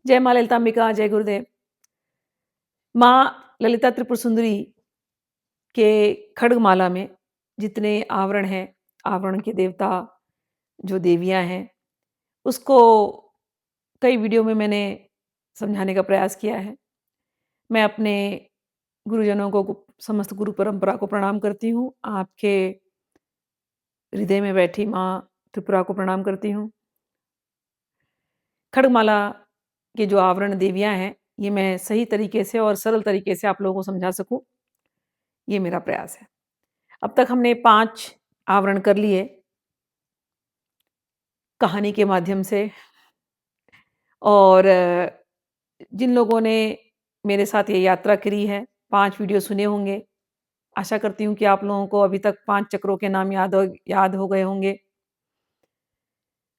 जय माँ ललिताम्बिका, जय गुरुदेव। माँ ललिता त्रिपुर सुंदरी के खड्गमाला में जितने आवरण हैं, आवरण के देवता जो देवियाँ हैं, उसको कई वीडियो में मैंने समझाने का प्रयास किया है। मैं अपने गुरुजनों को समस्त गुरु परंपरा को प्रणाम करती हूँ। आपके हृदय में बैठी माँ त्रिपुरा को प्रणाम करती हूँ। खड्गमाला के जो आवरण देवियाँ हैं, ये मैं सही तरीके से और सरल तरीके से आप लोगों को समझा सकूँ, ये मेरा प्रयास है। अब तक हमने 5 आवरण कर लिए कहानी के माध्यम से और जिन लोगों ने मेरे साथ ये यात्रा करी है, 5 वीडियो सुने होंगे। आशा करती हूँ कि आप लोगों को अभी तक 5 चक्रों के नाम याद हो गए होंगे।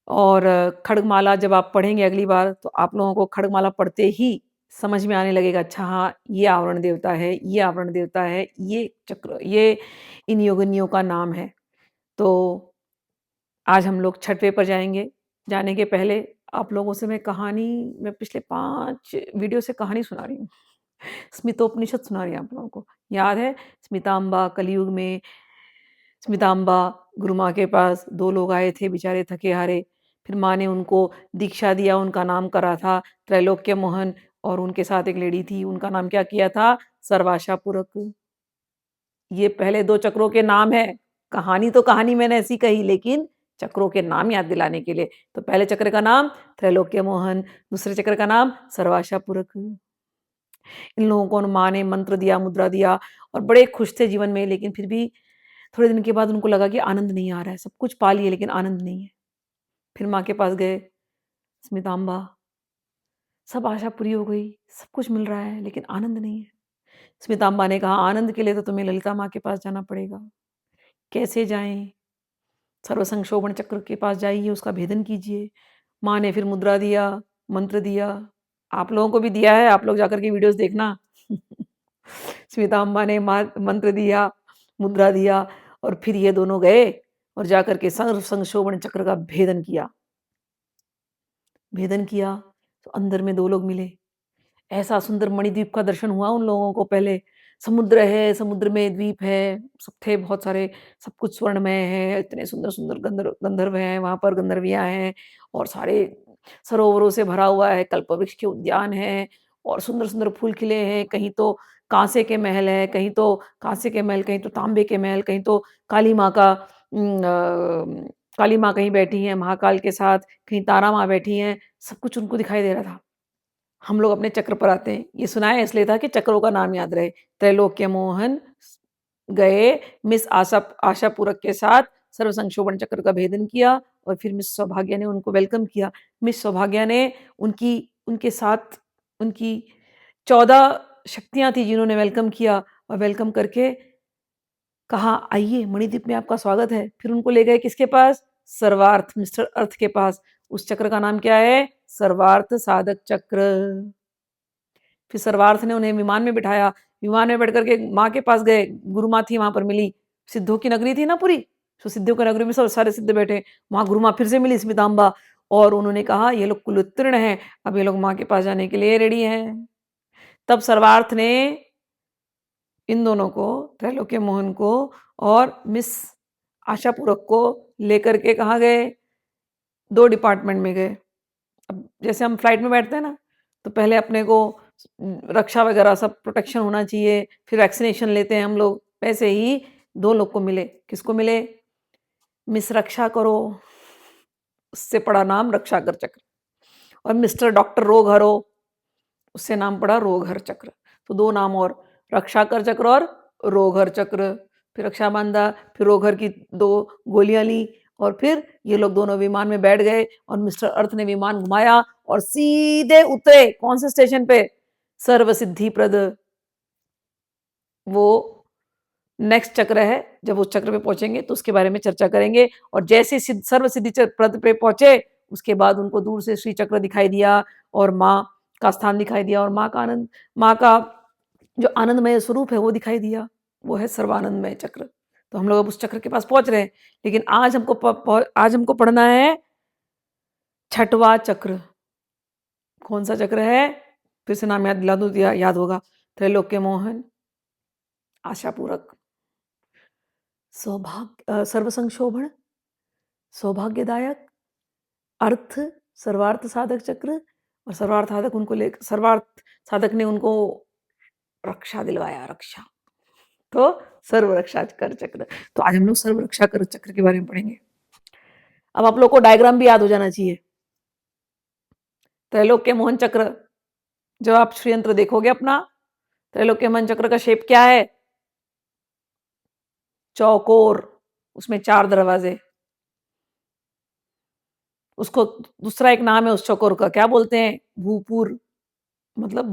और खड्गमाला जब आप पढ़ेंगे अगली बार, तो आप लोगों को खड्गमाला पढ़ते ही समझ में आने लगेगा, अच्छा हाँ, ये आवरण देवता है, ये आवरण देवता है, ये चक्र, ये इन योगिनियों का नाम है। तो आज हम लोग छठवें पर जाएँगे। जाने के पहले आप लोगों से मैं पिछले 5 वीडियो से कहानी सुना रही हूँ। स्मितोपनिषद सुना रही हूँ आप लोगों को। याद है स्मिताम्बा कलयुग में स्मिताम्बा गुरु माँ के पास 2 लोग आए थे बेचारे थके-हारे। फिर माँ ने उनको दीक्षा दिया, उनका नाम करा था त्रैलोक्य मोहन और उनके साथ एक लेडी थी, उनका नाम क्या किया था? सर्वाशा पूरक। ये पहले 2 चक्रों के नाम हैं। कहानी तो कहानी मैंने ऐसी कही लेकिन चक्रों के नाम याद दिलाने के लिए। तो पहले चक्र का नाम त्रैलोक्य मोहन, दूसरे चक्र का नाम सर्वाशा पूरक। इन लोगों को माँ ने मंत्र दिया, मुद्रा दिया और बड़े खुश थे जीवन में, लेकिन फिर भी थोड़े दिन के बाद उनको लगा कि आनंद नहीं आ रहा है, सब कुछ पा लिए लेकिन आनंद नहीं है। फिर माँ के पास गए, स्मिताम्बा, सब आशा पूरी हो गई, सब कुछ मिल रहा है लेकिन आनंद नहीं है। स्मिताम्बा ने कहा आनंद के लिए तो तुम्हें ललिता माँ के पास जाना पड़ेगा। कैसे जाएँ? सर्वसंक्षोभण चक्र के पास जाइए, उसका भेदन कीजिए। माँ ने फिर मुद्रा दिया, मंत्र दिया। आप लोगों को भी दिया है, आप लोग जाकर के वीडियोज़ देखना। स्मिता अम्बा ने मंत्र दिया, मुद्रा दिया और फिर ये दोनों गए और जाकर के सर्वसंक्षोभण चक्र का भेदन किया। भेदन किया तो अंदर में 2 लोग मिले। ऐसा सुंदर मणिद्वीप का दर्शन हुआ उन लोगों को पहले। समुद्र है, समुद्र में द्वीप है, सब थे बहुत सारे, सब कुछ स्वर्णमय है, इतने सुंदर-सुंदर गंधर्व हैं, वहाँ पर गंधर्वियाँ हैं और सारे सरोवरों से भरा हुआ है, कल्पवृक्ष के उद्यान हैं और सुंदर-सुंदर फूल खिले हैं, कहीं तो काँसे के महल हैं, कहीं तो काँसे के महल, कहीं तो तांबे के महल, कहीं तो काली माँ का काली माँ कहीं बैठी हैं महाकाल के साथ, कहीं तारा माँ बैठी हैं, सब कुछ उनको दिखाई दे रहा था। हम लोग अपने चक्र पर आते हैं। ये सुनाया इसलिए था कि चक्रों का नाम याद रहे। त्रैलोक्य मोहन गए, मिस आशा पूरक के साथ सर्व संक्षोभण चक्र का भेदन किया और फिर मिस सौभाग्य ने उनको वेलकम किया। मिस सौभाग्य ने उनके साथ उनकी 14 शक्तियाँ थी जिन्होंने वेलकम किया और वेलकम करके कहा आइए मणिद्वीप में आपका स्वागत है। फिर उनको ले गए किसके पास? सर्वार्थ मिस्टर अर्थ के पास। उस चक्र का नाम क्या है? सर्वार्थ साधक चक्र। फिर सर्वार्थ ने उन्हें विमान में बिठाया, विमान में बैठ करके माँ के पास गए, गुरु माँ थी वहाँ पर मिली, सिद्धों की नगरी थी ना पूरी, तो सिद्धों की नगरी में सब सारे सिद्ध बैठे, वहाँ गुरु माँ फिर से मिली स्मिताम्बा और उन्होंने कहा ये लोग कुल उत्तीर्ण हैं, अब ये लोग माँ के पास जाने के लिए रेडी हैं। तब सर्वार्थ ने इन दोनों को, त्रैलोक्य मोहन को और मिस आशापूरक को लेकर के कहाँ गए? 2 डिपार्टमेंट में गए। अब जैसे हम फ्लाइट में बैठते हैं ना, तो पहले अपने को रक्षा वगैरह सब प्रोटेक्शन होना चाहिए, फिर वैक्सीनेशन लेते हैं हम लोग, वैसे ही 2 लोग को मिले। किसको मिले? मिस रक्षा करो, उससे पड़ा नाम रक्षाकर चक्र और मिस्टर डॉक्टर रोग हरो, उससे नाम पड़ा रोगहर चक्र। तो 2 नाम और, रक्षाकर चक्र और रोगहर चक्र। फिर रक्षा बाँधा, फिर रोगहर की 2 गोलियाँ ली और फिर ये लोग दोनों विमान में बैठ गए और मिस्टर अर्थ ने विमान घुमाया और सीधे उतरे कौन से स्टेशन पे? सर्वसिद्धिप्रद। वो नेक्स्ट चक्र है, जब उस चक्र पे पहुँचेंगे तो उसके बारे में चर्चा करेंगे और जैसे सर्वसिद्धि प्रद पे पहुँचे, उसके बाद उनको दूर से श्री चक्र दिखाई दिया और माँ का स्थान दिखाई दिया और माँ का जो आनंदमय स्वरूप है वो दिखाई दिया, वो है सर्वानंदमय चक्र। तो हम लोग अब उस चक्र के पास पहुँच रहे हैं, लेकिन आज हमको पढ़ना है 6वाँ चक्र। कौन सा चक्र है? फिर से नाम याद दिला दूं तो याद होगा। त्रैलोक्य मोहन, आशा पूरक, सौभाग्य, सर्व संक्षोभण, सौभाग्यदायक, अर्थ, सर्वार्थ साधक चक्र। और सर्वार्थ साधक उनको ले सर्वार्थ साधक ने उनको रक्षा दिलवाया, रक्षा। तो सर्व रक्षा कर चक्र। तो आज हम लोग सर्व रक्षा कर चक्र के बारे में पढ़ेंगे। अब आप लोग को डायग्राम भी याद हो जाना चाहिए। त्रैलोक्य मोहन चक्र, जब आप श्रीयंत्र देखोगे अपना, त्रैलोक्य मोहन चक्र का शेप क्या है? चौकोर, उसमें 4 दरवाजे। उसको दूसरा एक नाम है उस चौकोर का, क्या बोलते हैं? भूपुर। मतलब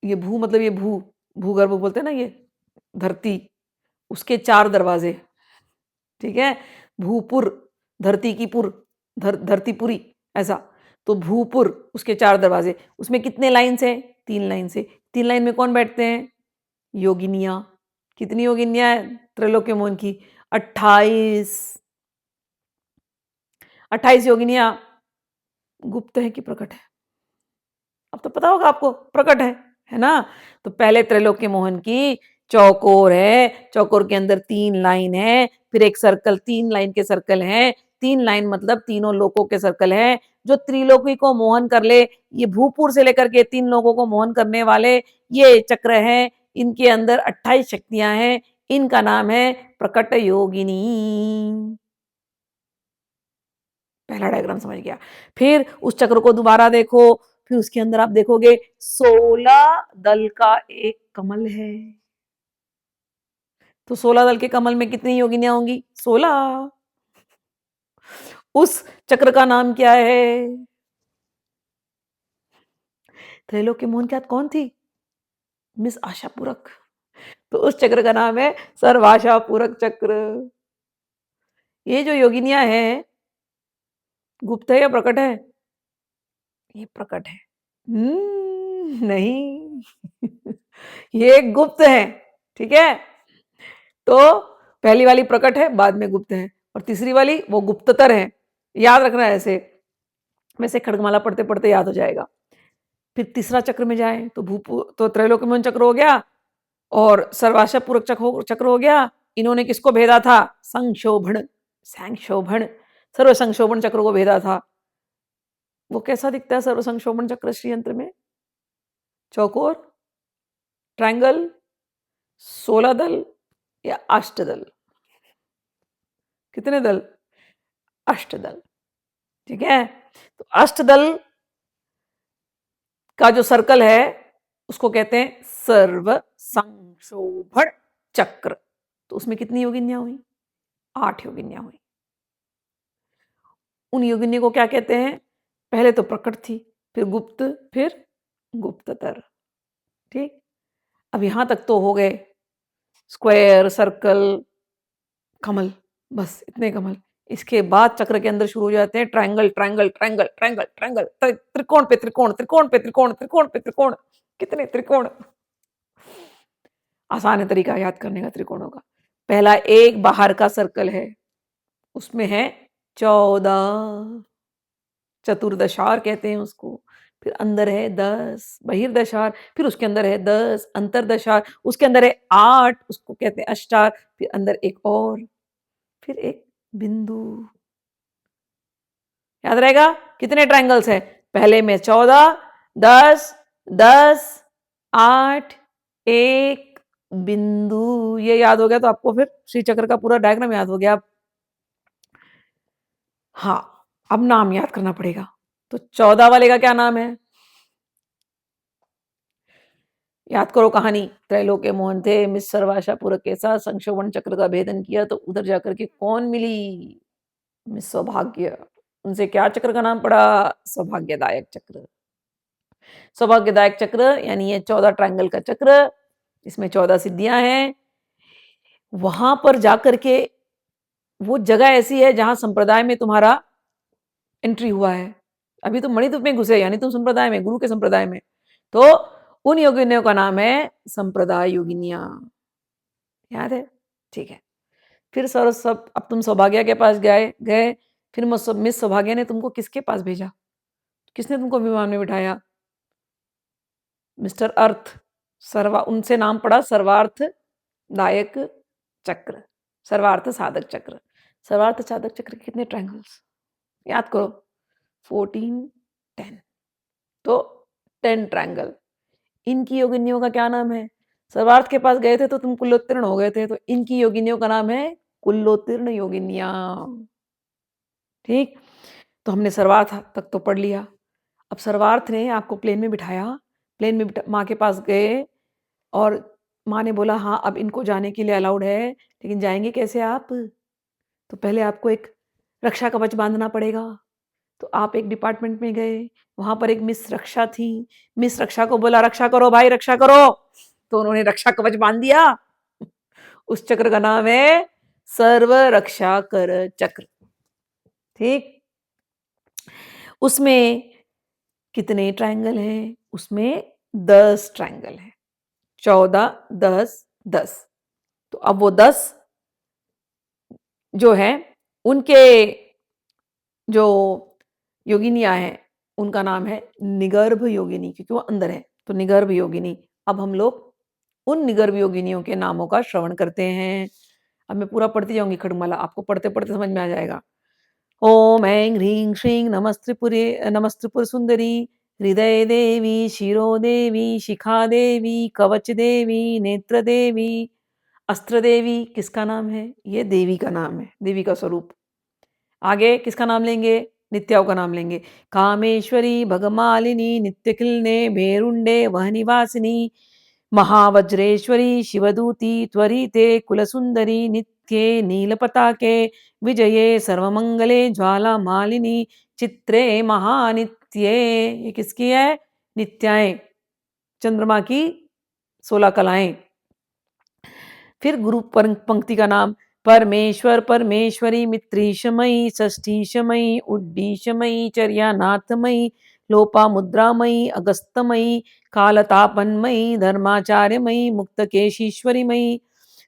ये भू मतलब ये भूगर्भ बोलते हैं ना, ये धरती, उसके 4 दरवाजे। ठीक है, भूपुर, धरती की पुर, धरतीपुरी, ऐसा। तो भूपुर, उसके 4 दरवाजे। उसमें कितने लाइन से? 3 लाइन से। 3 लाइन में कौन बैठते हैं? योगिनियां। कितनी योगिनियां है त्रैलोक्य मोहन की? 28। 28 योगिनियां गुप्त है कि प्रकट है? अब तो पता होगा आपको, प्रकट है ना? तो पहले त्रैलोक्य मोहन की चौकोर है, चौकोर के अंदर 3 लाइन है, फिर एक सर्कल, 3 लाइन के सर्कल हैं। 3 लाइन मतलब तीनों लोकों के सर्कल हैं, जो त्रिलोकी को मोहन कर ले। ये भूपुर से लेकर के 3 लोगों को मोहन करने वाले ये चक्र हैं। इनके अंदर 28 शक्तियां हैं। इनका नाम है प्रकट योगिनी। पहला डायग्राम समझ गया। फिर उस चक्र को दोबारा देखो, फिर उसके अंदर आप देखोगे 16 दल का एक कमल है। तो 16 दल के कमल में कितनी योगिनियां होंगी? 16। उस चक्र का नाम क्या है? त्रैलोक्य मोहन के हाथ कौन थी? मिस आशा पूरक। तो उस चक्र का नाम है सर्वाशा पूरक चक्र। ये जो योगिनियां हैं, गुप्त है या प्रकट है? ये प्रकट है। नहीं। ये गुप्त है। ठीक है, तो पहली वाली प्रकट है, बाद में गुप्त है, और तीसरी वाली वो गुप्ततर है। याद रखना है ऐसे, वैसे खड़गमाला पढ़ते पढ़ते याद हो जाएगा। फिर तीसरा चक्र में जाए तो तो त्रैलोक्य मोहन चक्र हो गया और सर्वाशा पूरक चक्र हो गया। इन्होंने किसको भेदा था? संक्षोभण, संक्षोभण, सर्व संक्षोभण चक्र को भेदा था। वो कैसा दिखता है सर्व संक्षोभण चक्र श्रीयंत्र में? चौकोर, ट्रायंगल, 16 दल या अष्टदल? कितने दल? अष्टदल। ठीक है, तो अष्टदल का जो सर्कल है उसको कहते हैं सर्व संक्षोभण चक्र। तो उसमें कितनी योगिनियां हुई? 8 योगिनियां हुई। उन योगिनियों को क्या कहते हैं? पहले तो प्रकट थी, फिर गुप्त, फिर गुप्ततर। ठीक, अब यहां तक तो हो गए स्क्वायर, सर्कल, कमल, बस इतने कमल। इसके बाद चक्र के अंदर शुरू हो जाते हैं triangle, triangle, triangle, triangle, triangle, त्रिकोण पे त्रिकोण, त्रिकोण पे त्रिकोण, त्रिकोण पे त्रिकोण। कितने त्रिकोण? आसान है तरीका याद करने का त्रिकोणों का। पहला एक बाहर का सर्कल है, उसमें है 14, चतुर्दशार कहते हैं उसको। फिर अंदर है 10 बहिर्दशार, फिर उसके अंदर है 10 अंतरदशार, उसके अंदर है 8, उसको कहते हैं अष्टार, फिर अंदर एक और, फिर एक बिंदु। याद रहेगा कितने ट्रायंगल्स है? पहले में 14, 10, 10, 8, एक बिंदु। ये याद हो गया तो आपको फिर श्री चक्र का पूरा डायग्राम याद हो गया। हाँ, अब नाम याद करना पड़ेगा। तो 14 वाले का क्या नाम है? याद करो कहानी। त्रैलोक्य मोहन थे, मिस सर्वाशा पूरक के साथ संक्षोभण चक्र का भेदन किया तो उधर जाकर के कौन मिली? मिस सौभाग्य। उनसे क्या चक्र का नाम पड़ा? सौभाग्यदायक चक्र। सौभाग्यदायक चक्र यानी ये 14 ट्रायंगल का चक्र, इसमें 14 सिद्धियां हैं। वहां पर जाकर के वो जगह ऐसी है जहां संप्रदाय में तुम्हारा एंट्री हुआ है। अभी तुम मणिद्वीप में घुसे, यानी तुम संप्रदाय में, गुरु के संप्रदाय में। तो उन योगिनियों का नाम है संप्रदाय योगिनियां। याद है? ठीक है। फिर सर सब, अब तुम सौभाग्य के पास गए गए फिर मिस सौभाग्य ने तुमको किसके पास भेजा? किसने तुमको विमान में बिठाया? मिस्टर अर्थ। उनसे नाम पड़ा सर्वार्थ दायक चक्र, सर्वार्थ साधक चक्र। सर्वार्थ साधक चक्र के कितने ट्रायंगल्स याद करो? 14, 10। तो 10 ट्रायंगल। इनकी योगिनियों का क्या नाम है? सर्वार्थ के पास गए थे तो तुम कुल्लोत्तीर्ण हो गए थे, तो इनकी योगिनियों का नाम है कुल्लोत्तीर्ण योगिनियां। ठीक, तो हमने सर्वार्थ तक तो पढ़ लिया। अब सर्वार्थ ने आपको प्लेन में बिठाया, प्लेन में माँ के पास गए और माँ ने बोला हाँ अब इनको जाने के लिए अलाउड है, लेकिन जाएंगे कैसे आप? तो पहले आपको एक रक्षा कवच बांधना पड़ेगा। तो आप एक डिपार्टमेंट में गए, वहां पर एक मिस रक्षा थी। मिस रक्षा को बोला रक्षा करो भाई रक्षा करो, तो उन्होंने रक्षा कवच बांध दिया। उस चक्र का नाम है सर्व रक्षा कर चक्र। ठीक, उसमें कितने ट्रायंगल हैं? उसमें 10 ट्रायंगल हैं। 14, 10, 10। तो अब वो 10 जो है उनके जो योगिनियां हैं उनका नाम है निगर्भ योगिनी, क्योंकि वो अंदर है तो निगर्भ योगिनी। अब हम लोग उन निगर्भ योगिनियों के नामों का श्रवण करते हैं। अब मैं पूरा पढ़ती जाऊंगी खड़गमाला, आपको पढ़ते पढ़ते समझ में आ जाएगा। ओम ऐं ह्रीं श्रीं नमस्त्रिपुर सुंदरी, हृदय देवी, शिरो देवी, शिखा देवी, कवच देवी, नेत्र देवी, अस्त्र देवी। किसका नाम है? ये देवी का नाम है, देवी का स्वरूप। आगे किसका नाम लेंगे? नित्याओं का नाम लेंगे। कामेश्वरी, भगमालिनी, नित्यकिलने, भेरुंडे, वहनिवासिनी, महावज्रेश्वरी, शिवदूती, त्वरिते, कुलसुंदरी, नित्ये, नीलपताके, विजये, सर्वमंगले, ज्वाला मालिनी, चित्रे, महानित्ये। ये किसकी है? नित्याएं, चंद्रमा की 16 कलाएं। फिर गुरु पंक्ति का नाम परमेश्वर, परमेश्वरी, मित्रीशमयी, षष्ठीशमयी, उड्डीशमयी, चर्यानाथमयी, लोपामुद्रामयी, अगस्तमयी, कालतापन्मयी, धर्माचार्यमयी, मुक्तकेशीश्वरीमयी,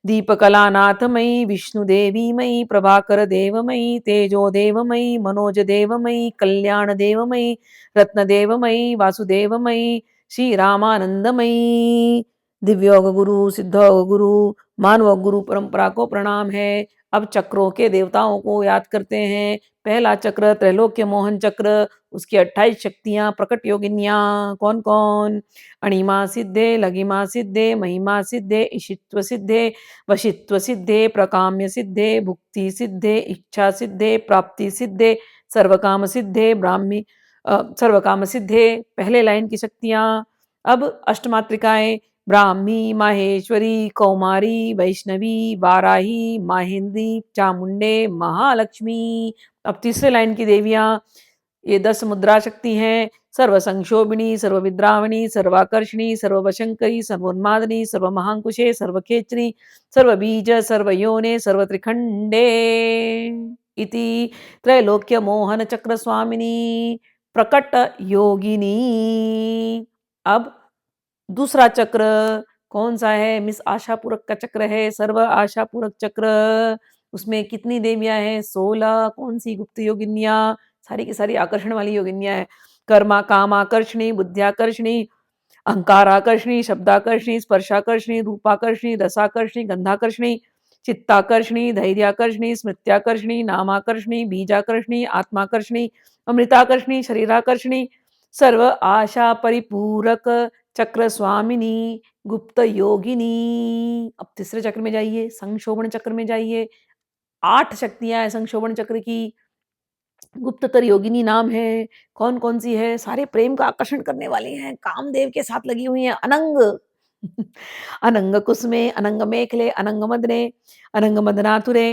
दीपकलानाथमयी, विष्णुदेवीमयी, प्रभाकर देवमयी, तेजो देवमयी, मनोज देवमयी, कल्याण देवमयी, रत्नदेवमयी, वासुदेवमयी, श्री रामानंदमयी। दिव्योग गुरु, सिद्धयोग गुरु, मानव गुरु परंपरा को प्रणाम है। अब चक्रों के देवताओं को याद करते हैं। पहला चक्र त्रैलोक्य मोहन चक्र, उसकी 28 शक्तियां प्रकट योगिनियां कौन कौन? अणिमा सिद्धे, लघिमा सिद्धे, महिमा सिद्धे, ईशित्व सिद्धे, वशित्व सिद्धे, प्रकाम्य सिद्धे, भुक्ति सिद्धे, इच्छा सिद्धे, प्राप्ति सिद्धे, सर्वकाम सिद्धे, सर्वकाम सिद्धे। पहले लाइन की शक्तियां। अब अष्टमात्रिकाएं ब्राह्मी, माहेश्वरी, कौमारी, वैष्णवी, वाराही, माहेंद्री, चामुंडे, महालक्ष्मी। अब तीसरे लाइन की देवियां, ये 10 मुद्रा शक्ति हैं। सर्व संक्षोभिणी, सर्वविद्रावणी, सर्वाकर्षणी, सर्ववशंकरी, सर्वोन्मादनी, सर्वमहांकुशे, सर्वखेचरी, सर्वबीज, सर्वयोने, सर्वत्रिखंडे इति त्रैलोक्य मोहन चक्र स्वामिनी प्रकट योगिनी। अब दूसरा चक्र कौन सा है? मिस आशा पूरक का चक्र है, सर्व आशा पूरक चक्र। उसमें कितनी देवियां हैं? 16। कौन सी? गुप्त योगिनियां, सारी की सारी आकर्षण वाली योगिनियां हैं। कर्मा काम आकर्षणी, बुद्धियाकर्षणी, अहंकाराकर्षणी, शब्दाकर्षणी, स्पर्शाकर्षणी, रूपाकर्षणी, रसाकर्षणी, गंधाकर्षणी, चित्ताकर्षणी, धैर्याकर्षणी, स्मृत्याकर्षणी, नामाकर्षणी, बीजाकर्षणी, आत्माकर्षणी, अमृताकर्षणी, शरीराकर्षणी, सर्व आशा परिपूरक चक्र स्वामिनी, गुप्त योगिनी। अब तीसरे चक्र में जाइए, संक्षोभन चक्र में जाइए। 8 शक्तियां हैं संक्षोभन चक्र की। गुप्ततर योगिनी नाम है। कौन कौन सी है? सारे प्रेम का आकर्षण करने वाली हैं, कामदेव के साथ लगी हुई हैं। अनंग अनंग कुसुमे, अनंग मेखले, अनंग मदने, अनंग मदनातुरे,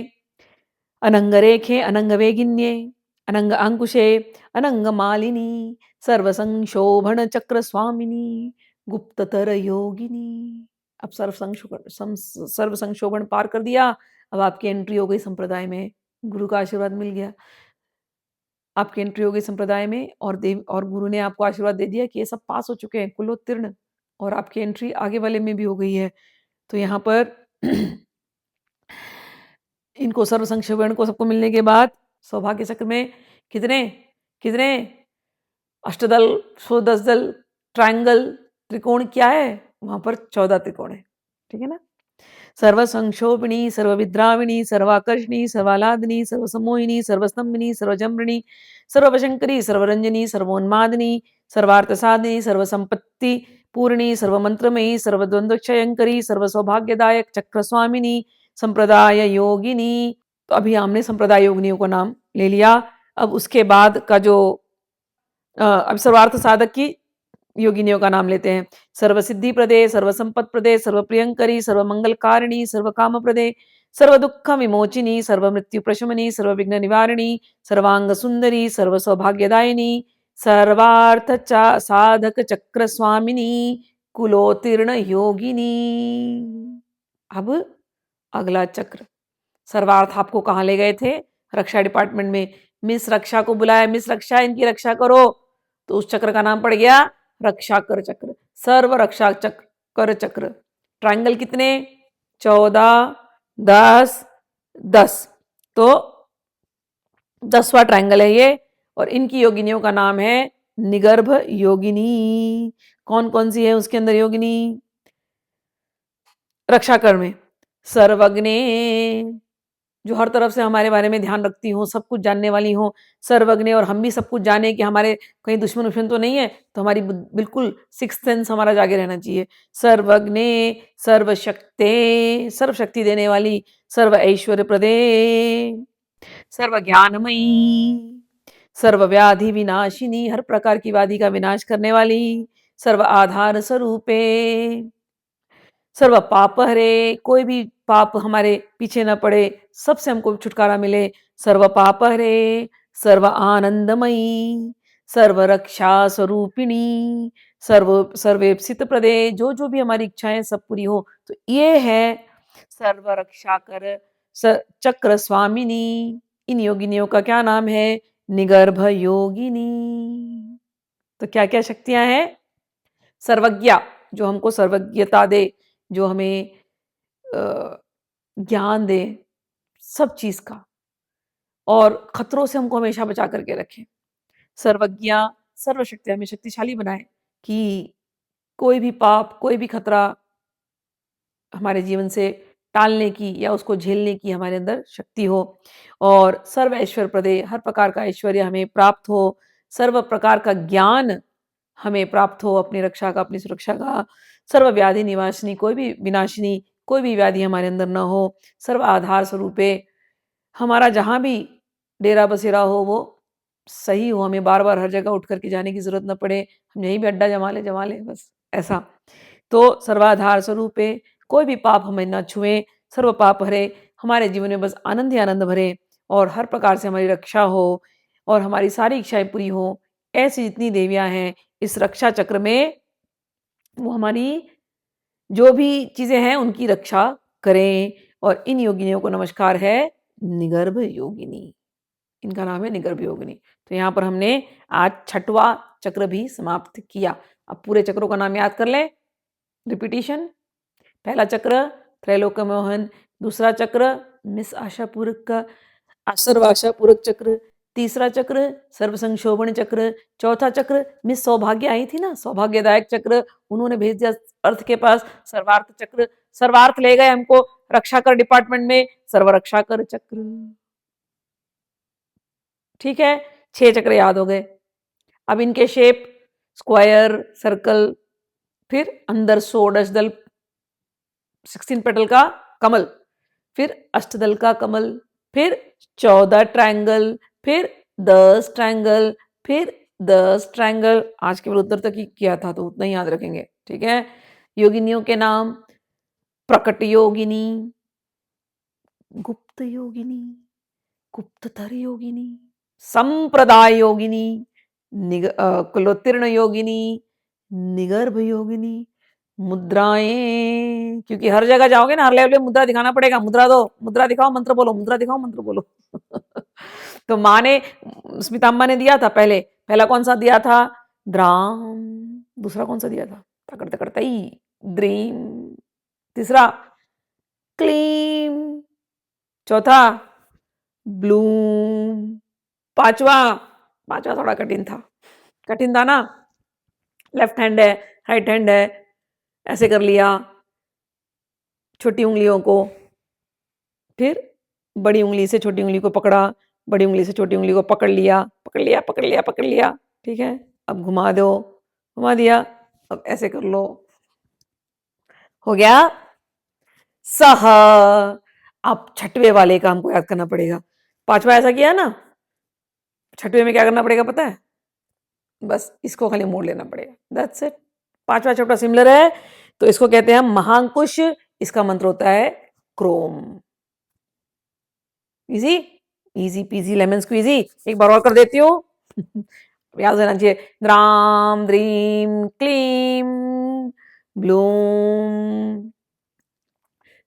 अनंग रेखे, अनंग वेगिन्ये, अनंग अंकुशे, अनंग मालिनी, सर्व संक्षोभन चक्र स्वामिनी, गुप्ततर योगिनी। अब सर्व संक्षोभन पार कर दिया। अब आपकी एंट्री हो गई संप्रदाय में, गुरु का आशीर्वाद मिल गया। आपकी एंट्री हो गई संप्रदाय में और देव और गुरु ने आपको आशीर्वाद दे दिया कि ये सब पास हो चुके हैं, कुलोत्तीर्ण, और आपकी एंट्री आगे वाले में भी हो गई है। तो यहाँ पर इनको सर्व संक्षेपण को सबको मिलने के बाद सौभाग्य चक्र में कितने कितने अष्टदल, 110 दल, ट्रायंगल, त्रिकोण क्या है? वहां पर 14 त्रिकोण है। ठीक है ना? सर्वसंक्षोभिणी, सर्वविद्राविणी, सर्वाकर्षणी, सर्वालादिनी, सर्वसमोहिनी, सर्वस्तंभिनी, सर्वजम्रिणी, सर्ववशंकरी, सर्वरंजनी, सर्वोन्मादिनी, सर्वार्थसाधिनी, सर्वसंपत्ति पूर्णी, सर्वमंत्रमयी, सर्वद्वंद्वक्षयंकरी, सर्वसौभाग्यदायक, चक्रस्वामिनी, संप्रदाय योगिनी। तो अभी हमने संप्रदाय योगिनियों का नाम ले लिया। अब उसके बाद का जो अब सर्वार्थ साधक की योगिनियों का नाम लेते हैं। सर्वसिद्धि प्रदे, सर्वसंपत प्रदे, सर्वप्रियंकरी, सर्वमंगलकारिणी, सर्वकाम प्रदे, सर्वदुःख विमोचिनी, सर्वमृत्यु प्रशमनी, सर्वविघ्न निवारिणी, सर्वांग सुंदरी, सर्वसौभाग्यदायिनी, सर्वार्थ साधक चक्र स्वामिनी, कुलोत्तीर्ण योगिनी। अब अगला चक्र सर्वार्थ आपको कहाँ ले गए थे? रक्षा डिपार्टमेंट में। मिस रक्षा को बुलाया, मिस रक्षा इनकी रक्षा करो, तो उस चक्र का नाम पड़ गया रक्षा कर चक्र। सर्व रक्षा चक्र कर चक्र। ट्रायंगल कितने? 14, 10, 10। तो 10वां ट्रायंगल है ये। और इनकी योगिनियों का नाम है निगर्भ योगिनी। कौन कौन सी है उसके अंदर योगिनी? रक्षाकर में सर्वज्ञे, जो हर तरफ से हमारे बारे में ध्यान रखती हो, सब कुछ जानने वाली हो, सर्वज्ञ। और हम भी सब कुछ जाने कि हमारे कहीं दुश्मन उश्मन तो नहीं है, तो हमारी बिल्कुल सिक्स्थ सेंस हमारा जागे रहना चाहिए। सर्वज्ञ, सर्वशक्ते, सर्वशक्ति देने वाली, सर्व ऐश्वर्य प्रदे, सर्व ज्ञानमयी, सर्व व्याधि विनाशिनी, हर प्रकार की व्याधि का विनाश करने वाली, सर्व आधार स्वरूपे, सर्व पाप हरे, कोई भी पाप हमारे पीछे न पड़े, सबसे हमको छुटकारा मिले। सर्व पाप हरे, सर्व आनंदमयी, सर्व रक्षा स्वरूपिणी, सर्वेप्सित प्रदे, जो भी हमारी इच्छाएं सब पूरी हो। तो ये है सर्व रक्षा कर चक्र स्वामिनी। इन योगिनियों का क्या नाम है? निगर्भ योगिनी। तो क्या क्या शक्तियां हैं? सर्वज्ञा, जो हमको सर्वज्ञता दे, जो हमें ज्ञान दे सब चीज का, और खतरों से हमको हमेशा बचा करके रखे। सर्वज्ञा, सर्वशक्ति हमें शक्तिशाली बनाए कि कोई भी पाप, कोई भी खतरा हमारे जीवन से टालने की या उसको झेलने की हमारे अंदर शक्ति हो। और सर्व ऐश्वर्य प्रदे, हर प्रकार का ऐश्वर्य हमें प्राप्त हो, सर्व प्रकार का ज्ञान हमें प्राप्त हो, अपनी रक्षा का, अपनी सुरक्षा का। सर्व व्याधि निवासिनी, कोई भी विनाशिनी, कोई भी व्याधि हमारे अंदर न हो। सर्व आधार स्वरूपे, हमारा जहाँ भी डेरा बसेरा हो वो सही हो, हमें बार बार हर जगह उठ करके जाने की जरूरत न पड़े, हम यहीं भी अड्डा जमा ले बस ऐसा। तो सर्वाधार स्वरूपे, कोई भी पाप हमें न छुए, सर्व पाप हरे, हमारे जीवन में बस आनंद ही आनंद भरे, और हर प्रकार से हमारी रक्षा हो, और हमारी सारी इच्छाएं पूरी हो। ऐसी जितनी देवियां हैं इस रक्षा चक्र में, वो हमारी जो भी चीजें हैं उनकी रक्षा करें। और इन योगिनियों को नमस्कार है निगर्भ योगिनी। इनका नाम है निगर्भ योगिनी। तो यहाँ पर हमने आज 6वां चक्र भी समाप्त किया। अब पूरे चक्रों का नाम याद कर लें। रिपीटिशन। पहला चक्र त्रैलोक मोहन, दूसरा चक्र मिस आशा पूरक का सर्वाशा पूरक चक्र, तीसरा चक्र सर्व संक्षोभण चक्र, चौथा चक्र मिस सौभाग्य आई थी ना, सौभाग्यदायक चक्र, उन्होंने भेज दिया अर्थ के पास सर्वार्थ चक्र। सर्वार्थ ले गए हमको रक्षा कर डिपार्टमेंट में, सर्व रक्षा कर चक्र। ठीक है, 6 चक्र याद हो गए। अब इनके शेप स्क्वायर, सर्कल, फिर अंदर 16 दल 16 पेटल का कमल, फिर अष्टदल का कमल, फिर 14 ट्रायंगल, फिर 10 ट्रायंगल, फिर 10 ट्रायंगल। आज केवल उत्तर तक ही किया था तो उतना ही याद रखेंगे। ठीक है। योगिनियों के नाम प्रकट योगिनी, गुप्त योगिनी, गुप्तधर योगिनी, संप्रदाय योगिनी, कुलोत्तीर्ण योगिनी, निगर्भ योगिनी, मुद्राएं, क्योंकि हर जगह जाओगे ना, हर लेवल पे मुद्रा दिखाना पड़ेगा। मुद्रा दो, मुद्रा दिखाओ, मंत्र बोलो, मुद्रा दिखाओ, मंत्र बोलो। तो माँ ने, स्मिता अम्मा ने दिया था पहले, पहला कौन सा दिया था? द्राम। दूसरा कौन सा दिया था? तकड़ तकड़ तई, द्रीम। तीसरा क्लीम। चौथा ब्लूम। पांचवा, पांचवा थोड़ा कठिन था, कठिन था ना? लेफ्ट हैंड है, राइट हैंड है, ऐसे कर लिया, छोटी उँगलियों को, फिर बड़ी उँगली से छोटी उँगली को पकड़ा, बड़ी उँगली से छोटी उँगली को पकड़ लिया, पकड़ लिया, पकड़ लिया, पकड़ लिया, ठीक है? अब घुमा दो, घुमा दिया, अब ऐसे कर लो। हो गया? सह। अब छठवें वाले का हमको याद करना पड़ेगा। पाँचवां ऐसा किया ना? छठवें में क्या करना पड़ेगा पता है? बस इसको खाली मोड़ लेना पड़ेगा, दैट्स इट। पाँचवां चैप्टर सिमिलर है, तो इसको कहते हैं महांकुश, इसका मंत्र होता है Chrome. Easy, easy peasy lemon squeezy. एक बार और कर देती हूँ। याद रहना चाहिए। द्राम द्रीम क्लीम ब्लूम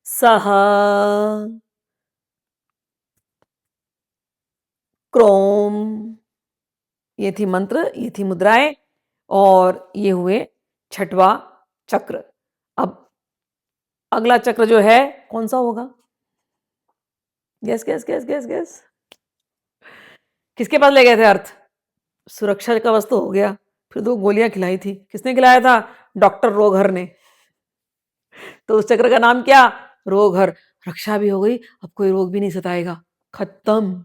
सह क्रोम। ये थी मंत्र, ये थी मुद्राएं, और ये हुए छठवा चक्र। अब अगला चक्र जो है कौन सा होगा? Gas gas gas gas gas. किसके पास ले गए थे अर्थ? सुरक्षा का वस्तु हो गया, फिर 2 गोलियां खिलाई थी। किसने खिलाया था? डॉक्टर रोगहर ने। तो उस चक्र का नाम क्या? रोगहर। रक्षा भी हो गई, अब कोई रोग भी नहीं सताएगा, खत्म।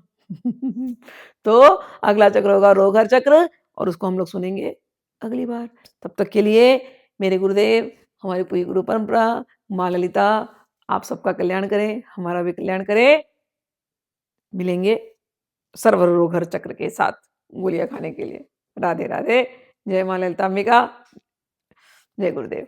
तो अगला चक्र होगा रोगहर चक्र, और उसको हम लोग सुनेंगे अगली बार। तब तक के लिए मेरे गुरुदेव, हमारी पूरी गुरु परंपरा, माँ ललिता आप सबका कल्याण करें, हमारा भी कल्याण करे। मिलेंगे सर्व रोगहर चक्र के साथ गोलियां खाने के लिए। राधे राधे। जय माँ ललिता अंबिका। जय गुरुदेव।